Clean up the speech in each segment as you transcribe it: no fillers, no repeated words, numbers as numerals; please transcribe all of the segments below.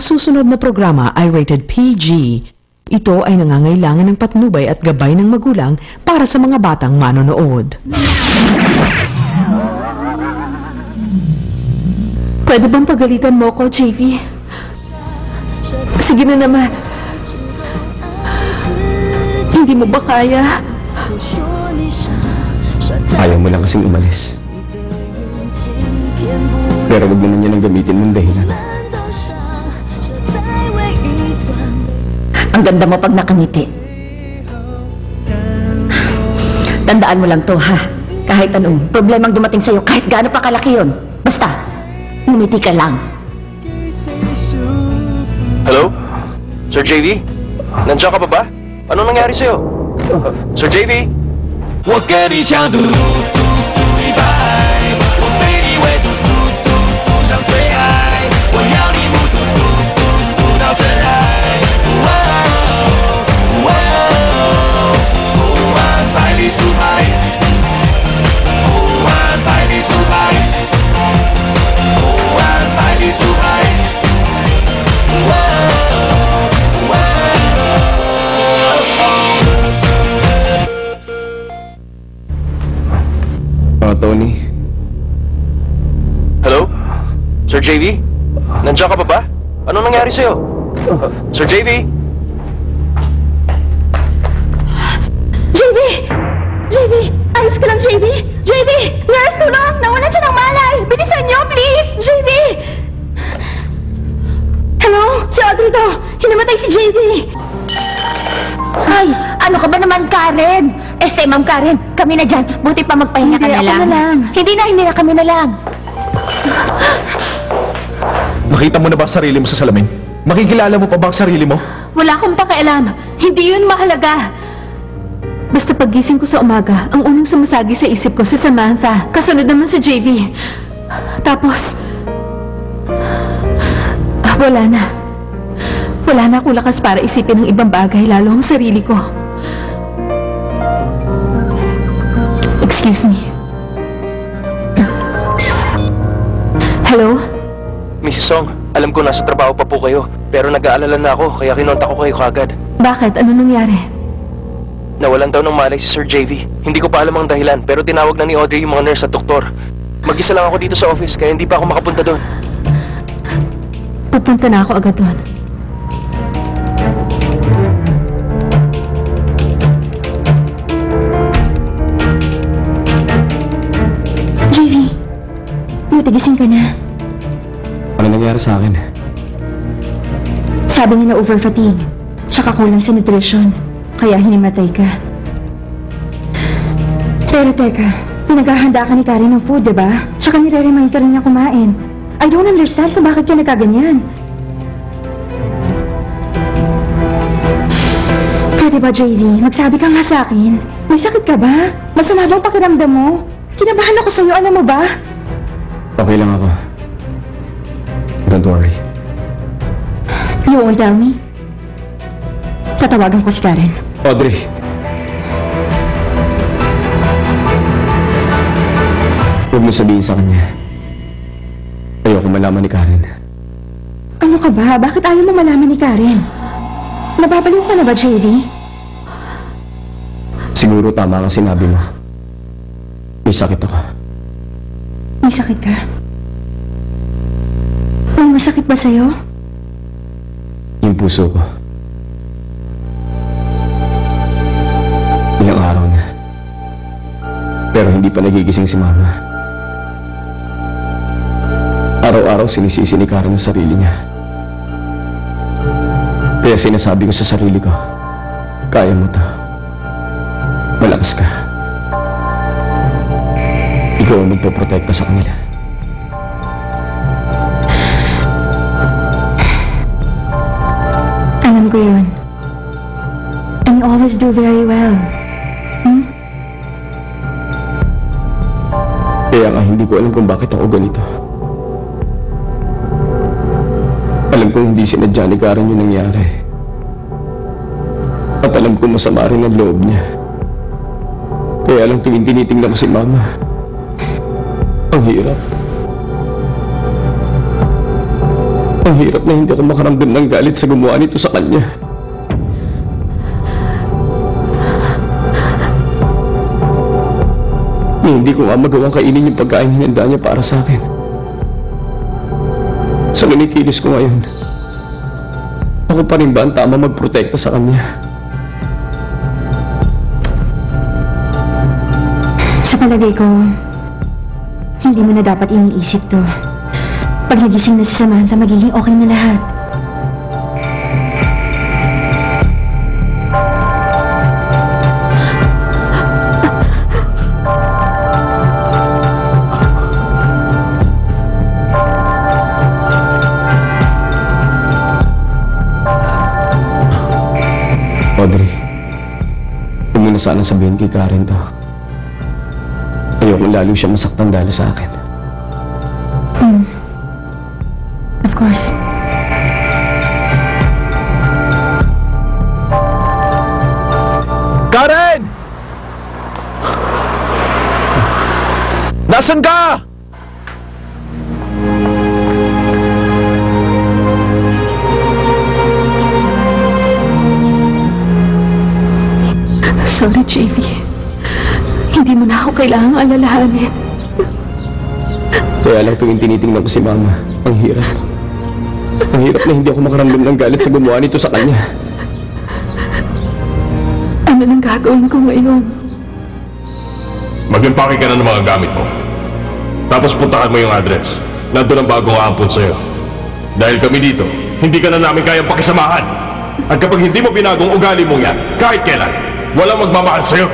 susunod na programa ay rated PG. Ito ay nangangailangan ng patnubay at gabay ng magulang para sa mga batang manonood. Pwede bang pagalitan mo ko, JV? Sige na naman. Hindi mo ba kaya? Ayaw mo lang kasing umalis. Pero wag naman yan ang gamitin mong dahilan. Ang ganda mo pag nakangiti. Tandaan mo lang to, ha? Kahit anong problemang dumating sa'yo, kahit gaano pa kalaki yun, basta, ngumiti ka lang. Hello? Sir JV? Nandiyan ka pa ba? Anong nangyari sa'yo? Sir JV? 我跟你讲嘟嘟嘟一百，我被你围嘟嘟嘟嘟上最爱，我要你目嘟嘟嘟嘟到真爱。哇哦哇哦，不按牌理出牌，不按牌理出牌，不按牌理出牌。哇哦哇哦。 Tony. Hello? Sir JV? Nandiyan ka pa ba? Anong nangyari sa'yo? Sir JV? JV! JV! Ayos ka lang, JV! JV! Nurse, tulong! Nawalan siya ng malay! Bilisan niyo, please! JV! Hello? Si Audrey to! Hinamatay si JV! Ay, ano ka ba naman, Karen? Ma'am Karen, kami na dyan. Buti pa magpahinga ka na Hindi, lang. ako na lang. Hindi na, kami na lang. Nakita mo na ba ang sarili mo sa salamin? Makikilala mo pa ba ang sarili mo? Wala akong pakialam. Hindi yun mahalaga. Basta paggising ko sa umaga, ang unang sumasagi sa isip ko si Samantha. Kasunod naman si JV. Tapos, wala na. Wala na akong lakas para isipin ng ibang bagay, lalo ang sarili ko. Excuse me. Hello? Mrs. Song, alam ko nasa trabaho pa po kayo. Pero nag-aalala na ako, kaya kinontak ko kayo kagad. Bakit? Ano nangyari? Nawalan daw ng malay si Sir JV. Hindi ko pa alam ang dahilan, pero tinawag na ni Audrey yung mga nurse at doktor. Mag-isa lang ako dito sa office, kaya hindi pa ako makapunta doon. Pupunta na ako agad doon. JV, matigising ka na. Ano nangyari sa akin? Sabi niya na over-fatigue, tsaka kulang sa nutrition, kaya hinimatay ka. Pero teka, pinaghahanda ka ni Karen ng food, diba? Tsaka nire-remind ka rin niya kumain. I don't understand kung bakit ka nagkaganyan. Pwede ba, JV? Magsabi ka nga sa akin. May sakit ka ba? Masama bang pakiramdam mo? Kinabahan ako sa'yo, alam mo ba? Okay lang ako. Don't worry. You won't tell me? Tatawagan ko si Karen. Audrey! Huwag mo sabihin sa kanya. Ayoko malaman ni Karen. Ano ka ba? Bakit ayaw mo malaman ni Karen? Nababaliw ka na ba, JV? Siguro tama ang sinabi mo. May sakit ako. May sakit ka? May masakit ba sa'yo? Yung puso ko. Ilang araw na. Pero hindi pa nagigising si Mama. Araw-araw sinisisi ni Karen ang sarili niya. Kaya sinasabi ko sa sarili ko, kaya mo to. Malakas ka. Ikaw ang magpoprotekta sa kanila. Alam ko yun. And you always do very well. Kaya nga hindi ko alam kung bakit ako ganito. Alam kong hindi sinadya ni Karen yung nangyari. At alam kong masama rin ang loob niya. Kaya lang tuwing tinitingnan ko si Mama, ang hirap. Ang hirap na hindi ako makaramdam ng galit sa gumawa nito sa kanya. Hindi ko nga magawang kainin yung pagkain hinanda niya para sa akin. Sa nanikilis ko ngayon, ako pa rin ba ang tama magprotekta sa kanya? Sa palagay ko, hindi mo na dapat iniisip to. Pag nagising na si Samantha, magiging okay na lahat. Audrey, huwag mo na sana sabihin kay Karen to. Ayoko lalo siya masaktan dahil sa akin. Of course. Karen! Nasaan ka? Sorry, JV. Hindi mo na ako kailangang alalahanin. Kaya lang tuwing tinitingnan ko si Mama, ang hirap. Ang hirap na hindi ako makaramdam ng galit sa gumawa nito sa kanya. Ano nang gagawin ko ngayon? Mag-impake ka na ng mga gamit mo. Tapos puntahan mo yung address. Nandun ang bagong aampon sa'yo. Dahil kami dito, hindi ka na namin kayang pakisamahan. At kapag hindi mo binagong ugali mong yan, kahit kailan, walang magmamahal sa'yo.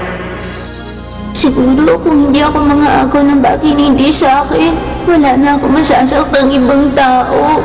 Siguro kung hindi ako mga agaw ng bagay na hindi sa akin, wala na ako masasaktan ibang tao.